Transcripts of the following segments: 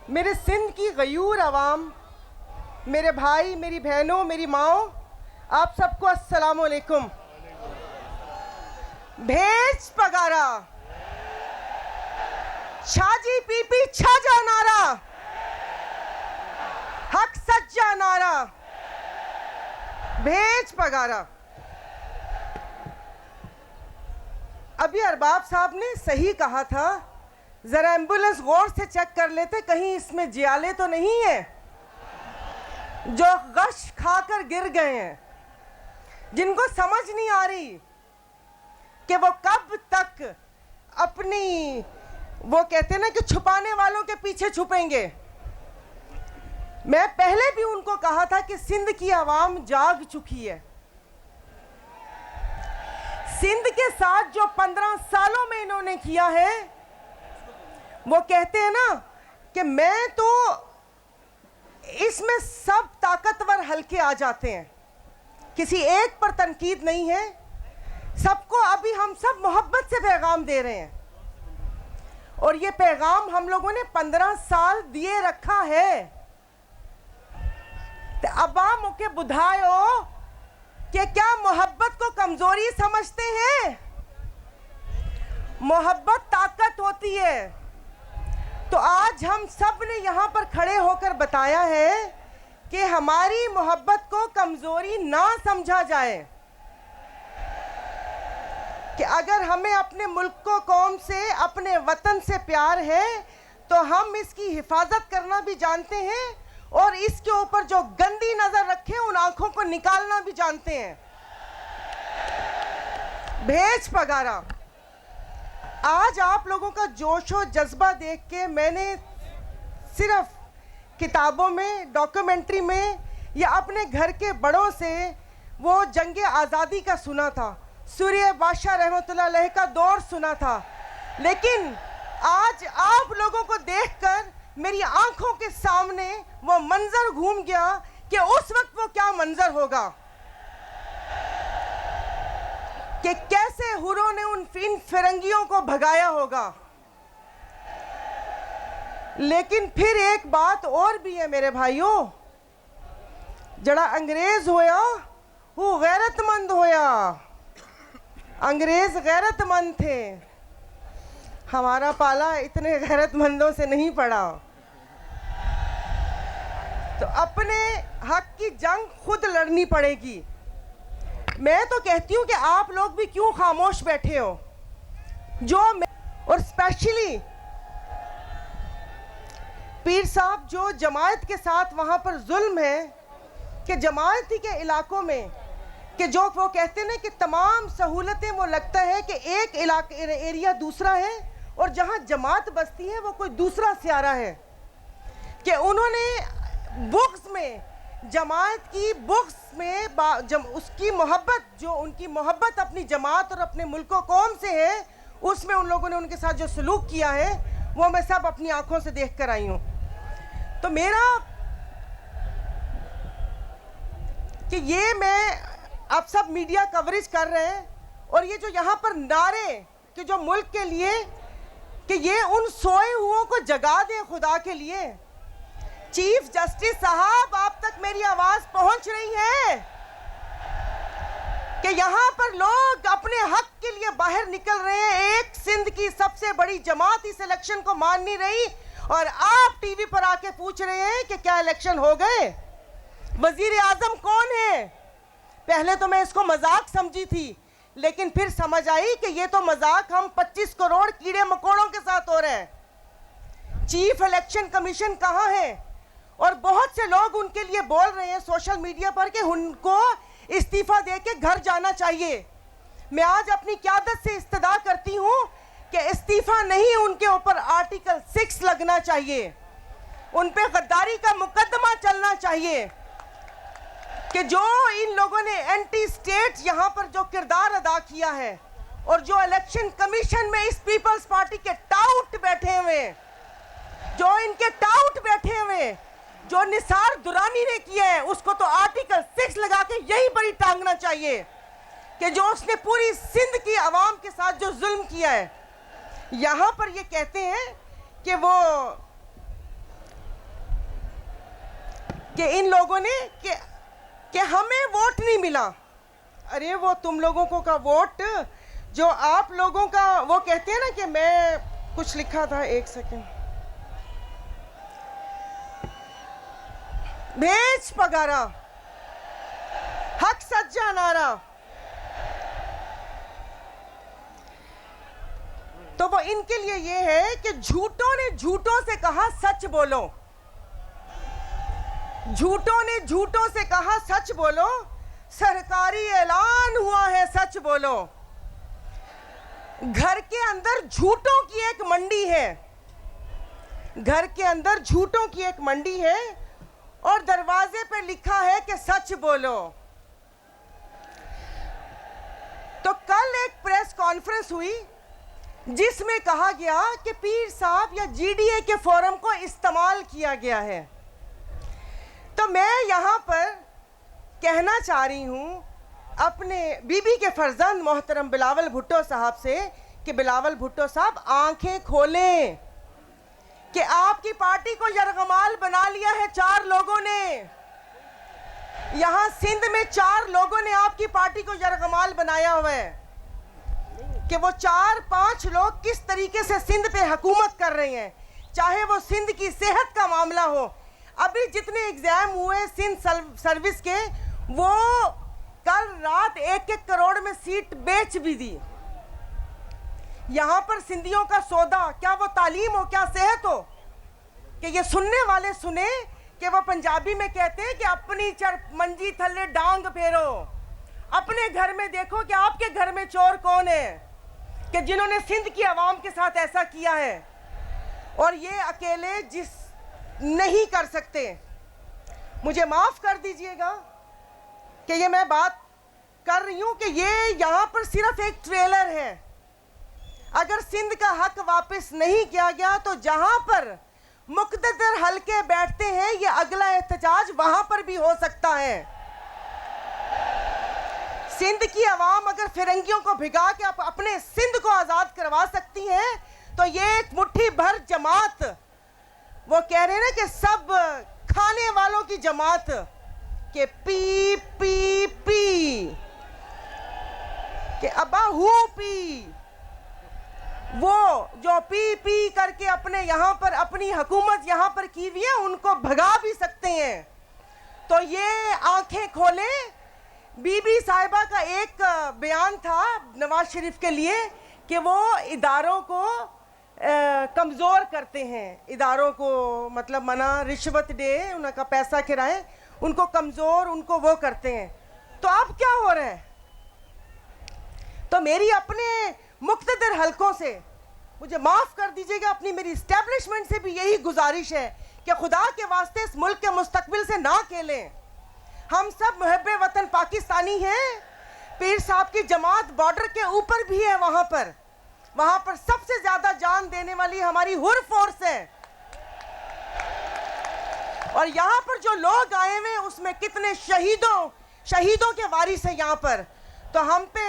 میرے سندھ کی غیور عوام، میرے بھائی، میری بہنوں، میری ماؤں، آپ سب کو السلام علیکم۔ بھیج پگارا، چھا جی پی پی چھا جا نعرہ، حق سچا نعرہ، بھیج پگارا۔ ابھی ارباب صاحب نے صحیح کہا تھا، ذرا ایمبولنس غور سے چیک کر لیتے کہیں اس میں جیالے تو نہیں ہیں جو غش کھا کر گر گئے ہیں، جن کو سمجھ نہیں آ رہی کہ وہ کب تک اپنی وہ کہتے ہیں نا کہ چھپانے والوں کے پیچھے چھپیں گے۔ میں پہلے بھی ان کو کہا تھا کہ سندھ کی عوام جاگ چکی ہے۔ سندھ کے ساتھ جو 15 سالوں میں انہوں نے کیا ہے، وہ کہتے ہیں نا کہ میں تو اس میں سب طاقتور حلقے آ جاتے ہیں، کسی ایک پر تنقید نہیں ہے، سب کو ابھی ہم سب محبت سے پیغام دے رہے ہیں، اور یہ پیغام ہم لوگوں نے 15 سال دیے رکھا ہے۔ عوام کے بدھائے ہو کہ کیا محبت کو کمزوری سمجھتے ہیں؟ محبت طاقت ہوتی ہے۔ تو آج ہم سب نے یہاں پر کھڑے ہو کر بتایا ہے کہ ہماری محبت کو کمزوری نہ سمجھا جائے، کہ اگر ہمیں اپنے ملک کو، قوم سے، اپنے وطن سے پیار ہے تو ہم اس کی حفاظت کرنا بھی جانتے ہیں، اور اس کے اوپر جو گندی نظر رکھے ان آنکھوں کو نکالنا بھی جانتے ہیں۔ بھیج پگارا۔ آج آپ لوگوں کا جوش و جذبہ دیکھ کے میں نے صرف کتابوں میں، ڈاکیومنٹری میں یا اپنے گھر کے بڑوں سے وہ جنگ آزادی کا سنا تھا، سوریہ بادشاہ رحمۃ اللہ علیہ کا دور سنا تھا، لیکن آج آپ لوگوں کو دیکھ کر میری آنکھوں کے سامنے وہ منظر گھوم گیا کہ اس وقت وہ کیا منظر ہوگا، کہ کیسے ہوروں نے ان فرنگیوں کو بھگایا ہوگا۔ لیکن پھر ایک بات اور بھی ہے میرے بھائیوں، جڑا انگریز ہویا وہ غیرت مند ہویا، انگریز غیرت مند تھے، ہمارا پالا اتنے غیرت مندوں سے نہیں پڑا۔ تو اپنے حق کی جنگ خود لڑنی پڑے گی۔ میں تو کہتی ہوں کہ آپ لوگ بھی کیوں خاموش بیٹھے ہو، اور اسپیشلی پیر صاحب جو جماعت کے ساتھ وہاں پر ظلم ہے، کہ جماعتی کے علاقوں میں کہ جو وہ کہتے ہیں کہ تمام سہولتیں وہ لگتا ہے کہ ایک ایریا دوسرا ہے، اور جہاں جماعت بستی ہے وہ کوئی دوسرا سیارہ ہے، کہ انہوں نے بغض میں، جماعت کی بغض میں، اس کی محبت، جو ان کی محبت اپنی جماعت اور اپنے ملک و قوم سے ہے، اس میں ان لوگوں نے ان کے ساتھ جو سلوک کیا ہے وہ میں سب اپنی آنکھوں سے دیکھ کر آئی ہوں۔ تو میرا کہ یہ میں اب سب میڈیا کوریج کر رہے ہیں، اور یہ جو یہاں پر نعرے کہ جو ملک کے لیے، کہ یہ ان سوئے ہوں کو جگا دیں خدا کے لیے۔ چیف جسٹس صاحب، آپ تک میری آواز پہنچ رہی ہے کہ یہاں پر لوگ اپنے حق کے لیے باہر نکل رہے ہیں، ایک سندھ کی سب سے بڑی جماعت اس الیکشن کو مان نہیں رہی، اور آپ ٹی وی پر آ کے پوچھ رہے ہیں کہ کیا الیکشن ہو گئے؟ وزیر اعظم کون ہے؟ پہلے تو میں اس کو مذاق سمجھی تھی، لیکن پھر سمجھ آئی کہ یہ تو مذاق ہم 25 کروڑ کیڑے مکوڑوں کے ساتھ ہو رہے ہیں۔ چیف الیکشن کمیشن کہاں ہے؟ اور بہت سے لوگ ان کے لیے بول رہے ہیں سوشل میڈیا پر کہ ان کو استعفیٰ دے کے گھر جانا چاہیے۔ میں آج اپنی قیادت سے استدعا کرتی ہوں کہ استعفیٰ نہیں، ان کے اوپر آرٹیکل 6 لگنا چاہیے، ان پہ غداری کا مقدمہ چلنا چاہیے، کہ جو ان لوگوں نے اینٹی سٹیٹ یہاں پر جو کردار ادا کیا ہے، اور جو الیکشن کمیشن میں اس پیپلز پارٹی کے ٹاؤٹ بیٹھے ہوئے، جو ان کے ٹاؤٹ بیٹھے ہوئے، جو نثار درانی نے کیا ہے، اس کو تو آرٹیکل 6 لگا کے یہیں پر ہی ٹانگنا چاہیے، کہ جو اس نے پوری سندھ کی عوام کے ساتھ جو ظلم کیا ہے۔ یہاں پر یہ کہتے ہیں کہ وہ کہ ان لوگوں نے کہ ہمیں ووٹ نہیں ملا. ارے وہ تم لوگوں کو کا ووٹ جو آپ لوگوں کا, وہ کہتے ہیں نا کہ میں کچھ لکھا تھا, ایک سیکنڈ, بھیج پگارا حق سچا نعرہ, تو وہ ان کے لیے یہ ہے کہ جھوٹوں نے جھوٹوں سے کہا سچ بولو, جھوٹوں نے جھوٹوں سے کہا سچ بولو, سرکاری اعلان ہوا ہے سچ بولو. گھر کے اندر جھوٹوں کی ایک منڈی ہے, گھر کے اندر جھوٹوں کی ایک منڈی ہے, اور دروازے پہ لکھا ہے کہ سچ بولو. تو کل ایک پریس کانفرنس ہوئی جس میں کہا گیا کہ پیر صاحب یا جی ڈی اے کے فورم کو استعمال کیا گیا ہے. تو میں یہاں پر کہنا چاہ رہی ہوں اپنے بی بی کے فرزند محترم بلاول بھٹو صاحب سے کہ بلاول بھٹو صاحب آنکھیں کھولیں کہ آپ کی پارٹی کو یرغمال بنا لیا ہے 4 لوگوں نے. یہاں سندھ میں 4 لوگوں نے آپ کی پارٹی کو یرغمال بنایا ہوا ہے کہ وہ 4-5 لوگ کس طریقے سے سندھ پہ حکومت کر رہے ہیں, چاہے وہ سندھ کی صحت کا معاملہ ہو. ابھی جتنے ایگزام ہوئے سندھ سروس کے, وہ کل رات 1-1 کروڑ میں سیٹ بیچ بھی دی. یہاں پر سندھیوں کا سودا, کیا وہ تعلیم ہو, کیا صحت ہو, کہ یہ سننے والے سنیں کہ وہ پنجابی میں کہتے ہیں کہ اپنی منجی تھلے ڈانگ پھیرو, اپنے گھر میں دیکھو کہ آپ کے گھر میں چور کون ہے, کہ جنہوں نے سندھ کی عوام کے ساتھ ایسا کیا ہے. اور یہ اکیلے جس نہیں کر سکتے. مجھے معاف کر دیجئے گا کہ یہ میں بات کر رہی ہوں کہ یہ یہاں پر صرف ایک ٹریلر ہے. اگر سندھ کا حق واپس نہیں کیا گیا تو جہاں پر مقتدر حلقے بیٹھتے ہیں یہ اگلا احتجاج وہاں پر بھی ہو سکتا ہے. سندھ کی عوام اگر فرنگیوں کو بھگا کے اپنے سندھ کو آزاد کروا سکتی ہیں تو یہ ایک مٹھی بھر جماعت, وہ کہہ رہے ہیں نا کہ سب کھانے والوں کی جماعت, کہ پی پی پی, کہ ابا ہو پی, وہ جو پی پی کر کے اپنے یہاں پر اپنی حکومت یہاں پر کی ہوئی ہے ان کو بھگا بھی سکتے ہیں. تو یہ آنکھیں کھولیں. بی بی صاحبہ کا ایک بیان تھا نواز شریف کے لیے کہ وہ اداروں کو کمزور کرتے ہیں, اداروں کو مطلب منع رشوت دے, ان کا پیسہ کھرائیں, ان کو کمزور, ان کو وہ کرتے ہیں. تو اب کیا ہو رہا ہے؟ تو میری اپنے مقتدر حلقوں سے, مجھے معاف کر دیجئے گا, اپنی میری اسٹیبلشمنٹ سے بھی یہی گزارش ہے کہ خدا کے واسطے اس ملک کے مستقبل سے نہ کھیلیں. ہم سب محب وطن پاکستانی ہیں. پیر صاحب کی جماعت بارڈر کے اوپر بھی ہے, وہاں پر سب سے زیادہ جان دینے والی ہماری ہر فورس ہے. اور یہاں پر جو لوگ آئے ہوئے اس میں کتنے شہیدوں کے وارث ہیں یہاں پر. تو ہم پہ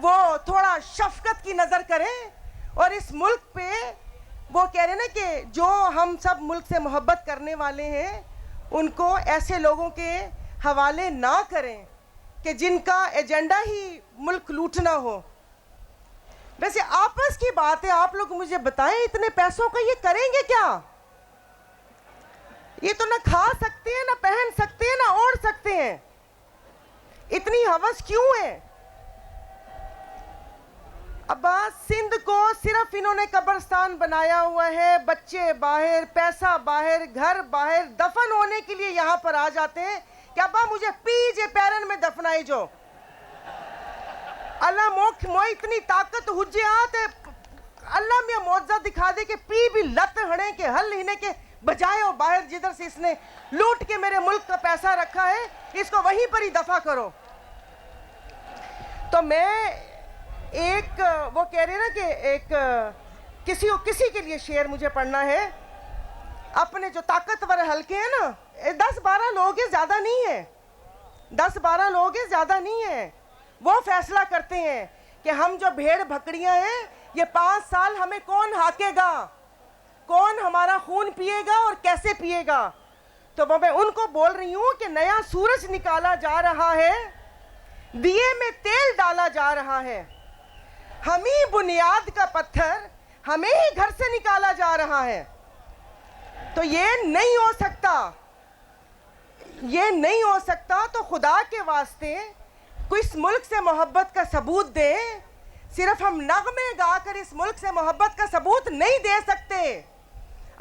وہ تھوڑا شفقت کی نظر کریں, اور اس ملک پہ وہ کہہ رہے ہیں نا کہ جو ہم سب ملک سے محبت کرنے والے ہیں ان کو ایسے لوگوں کے حوالے نہ کریں کہ جن کا ایجنڈا ہی ملک لوٹنا ہو. ویسے آپس کی بات ہے, آپ لوگ مجھے بتائیں اتنے پیسوں کا یہ کریں گے کیا؟ یہ تو نہ کھا سکتے ہیں, نہ پہن سکتے ہیں, نہ اوڑھ سکتے ہیں. اتنی ہوس کیوں ہے؟ ابا سندھ کو صرف انہوں نے قبرستان بنایا ہوا ہے, بچے باہر, پیسہ باہر, گھر باہر, دفن ہونے کے لیے یہاں پر آ جاتے ہیں کہ ابا مجھے پیجے پیرن میں دفنائی جو. اللہ مو اتنی طاقت ہجے آتے اللہ میں معجزہ دکھا دے کہ پی بھی لت ہڑے کے ہل ہنے کے بجائے ہو باہر, جدھر سے اس نے لوٹ کے میرے ملک کا پیسہ رکھا ہے اس کو وہیں پر ہی دفع کرو. تو میں ایک وہ کہہ رہے ہیں نا کہ ایک کسی کے لیے شعر مجھے پڑھنا ہے. اپنے جو طاقتور حلقے ہیں نا, 10-12 لوگ ہیں, زیادہ نہیں ہیں, 10-12 لوگ ہیں, زیادہ نہیں ہیں. وہ فیصلہ کرتے ہیں کہ ہم جو بھیڑ بھکڑیاں ہیں یہ 5 سال ہمیں کون ہاکے گا, کون ہمارا خون پیے گا اور کیسے پیے گا. تو وہ میں ان کو بول رہی ہوں کہ نیا سورج نکالا جا رہا ہے, دیے میں تیل ڈالا جا رہا ہے, ہم ہی بنیاد کا پتھر ہمیں ہی گھر سے نکالا جا رہا ہے. تو یہ نہیں ہو سکتا, یہ نہیں ہو سکتا. تو خدا کے واسطے کوئی اس ملک سے محبت کا ثبوت دے. صرف ہم نغمے گا کر اس ملک سے محبت کا ثبوت نہیں دے سکتے.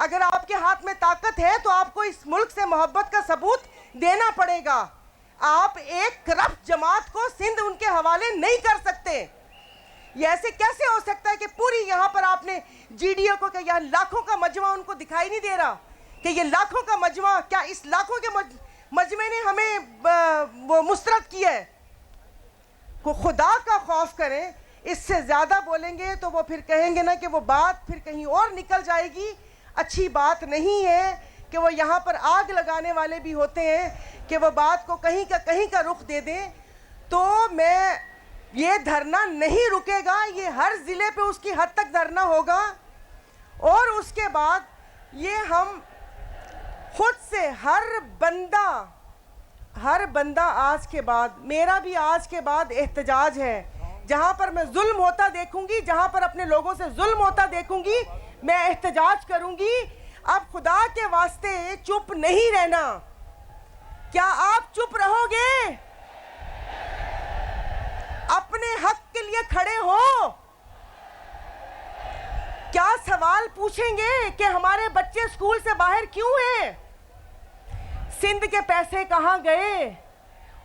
اگر آپ کے ہاتھ میں طاقت ہے تو آپ کو اس ملک سے محبت کا ثبوت دینا پڑے گا. آپ ایک کرپٹ جماعت کو سندھ ان کے حوالے نہیں کر سکتے. یہ ایسے کیسے ہو سکتا ہے کہ پوری یہاں پر آپ نے جی ڈی او کو کہ یہاں لاکھوں کا مجمع ان کو دکھائی نہیں دے رہا کہ یہ لاکھوں کا مجمع, کیا اس لاکھوں کے مجمع نے ہمیں وہ مسترد کیا ہے؟ خدا کا خوف کریں. اس سے زیادہ بولیں گے تو وہ پھر کہیں گے نا کہ وہ بات پھر کہیں اور نکل جائے گی. اچھی بات نہیں ہے کہ وہ یہاں پر آگ لگانے والے بھی ہوتے ہیں کہ وہ بات کو کہیں کا رخ دے دیں. تو میں یہ دھرنا نہیں رکے گا, یہ ہر ضلع پہ اس کی حد تک دھرنا ہوگا. اور اس کے بعد یہ ہم خود سے ہر بندہ آج کے بعد, میرا بھی آج کے بعد احتجاج ہے. جہاں پر میں ظلم ہوتا دیکھوں گی, جہاں پر اپنے لوگوں سے ظلم ہوتا دیکھوں گی, میں احتجاج کروں گی. اب خدا کے واسطے چپ نہیں رہنا. کیا آپ چپ رہو گے؟ اپنے حق کے لیے کھڑے ہو. کیا سوال پوچھیں گے کہ ہمارے بچے اسکول سے باہر کیوں ہیں؟ سندھ کے پیسے کہاں گئے؟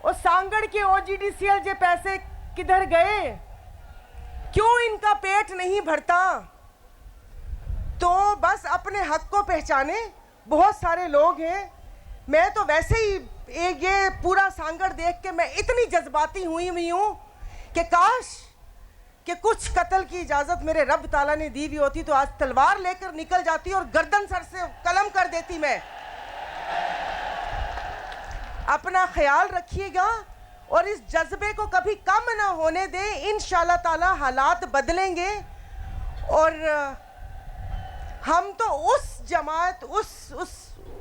اور سانگڑ کے او جی ڈی سی ایل کے پیسے کدھر گئے؟ کیوں ان کا پیٹ نہیں بھرتا؟ تو بس اپنے حق کو پہچانے. بہت سارے لوگ ہیں. میں تو ویسے ہی یہ پورا سانگڑ دیکھ کے میں اتنی جذباتی ہوئی ہوں کہ کاش کہ کچھ قتل کی اجازت میرے رب تعالیٰ نے دی ہوئی ہوتی تو آج تلوار لے کر نکل جاتی اور گردن سر سے قلم کر دیتی. میں اپنا خیال رکھیے گا اور اس جذبے کو کبھی کم نہ ہونے دیں. انشاءاللہ تعالیٰ حالات بدلیں گے. اور ہم تو اس جماعت,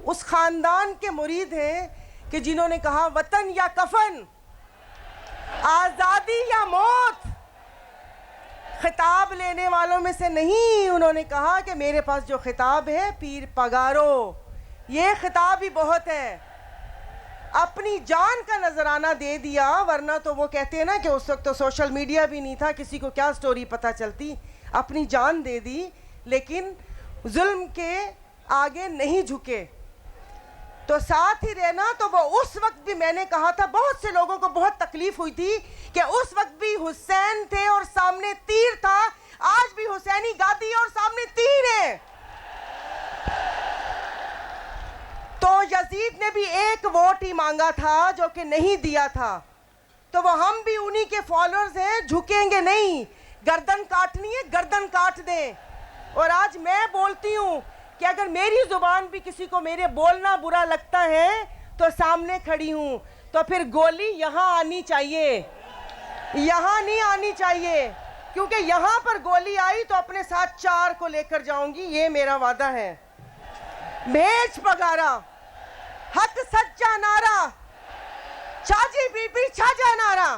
اس خاندان کے مرید ہیں کہ جنہوں نے کہا وطن یا کفن, آزادی یا موت. خطاب لینے والوں میں سے نہیں. انہوں نے کہا کہ میرے پاس جو خطاب ہے پیر پگارو, یہ خطاب ہی بہت ہے. اپنی جان کا نذرانہ دے دیا, ورنہ تو وہ کہتے ہیں نا کہ اس وقت تو سوشل میڈیا بھی نہیں تھا, کسی کو کیا سٹوری پتہ چلتی. اپنی جان دے دی لیکن ظلم کے آگے نہیں جھکے. تو ساتھ ہی رہنا. تو وہ اس وقت بھی میں نے کہا تھا, بہت سے لوگوں کو بہت تکلیف ہوئی تھی کہ اس وقت بھی حسین تھے اور سامنے تیر تھا. آج بھی حسینی گادی اور سامنے تیر ہے. تو یزید نے بھی ایک ووٹ ہی مانگا تھا جو کہ نہیں دیا تھا. تو وہ ہم بھی انہی کے فالوورز ہیں, جھکیں گے نہیں. گردن کاٹنی ہے گردن کاٹ دیں. اور آج میں بولتی ہوں کہ اگر میری زبان بھی کسی کو میرے بولنا برا لگتا ہے تو سامنے کھڑی ہوں. تو پھر گولی یہاں آنی چاہیے, یہاں نہیں آنی چاہیے. کیونکہ یہاں پر گولی آئی تو اپنے ساتھ 4 کو لے کر جاؤں گی, یہ میرا وعدہ ہے. بھیج پگارا, حق سچا نعرہ, چاچی بی بی چھاجا نعرہ.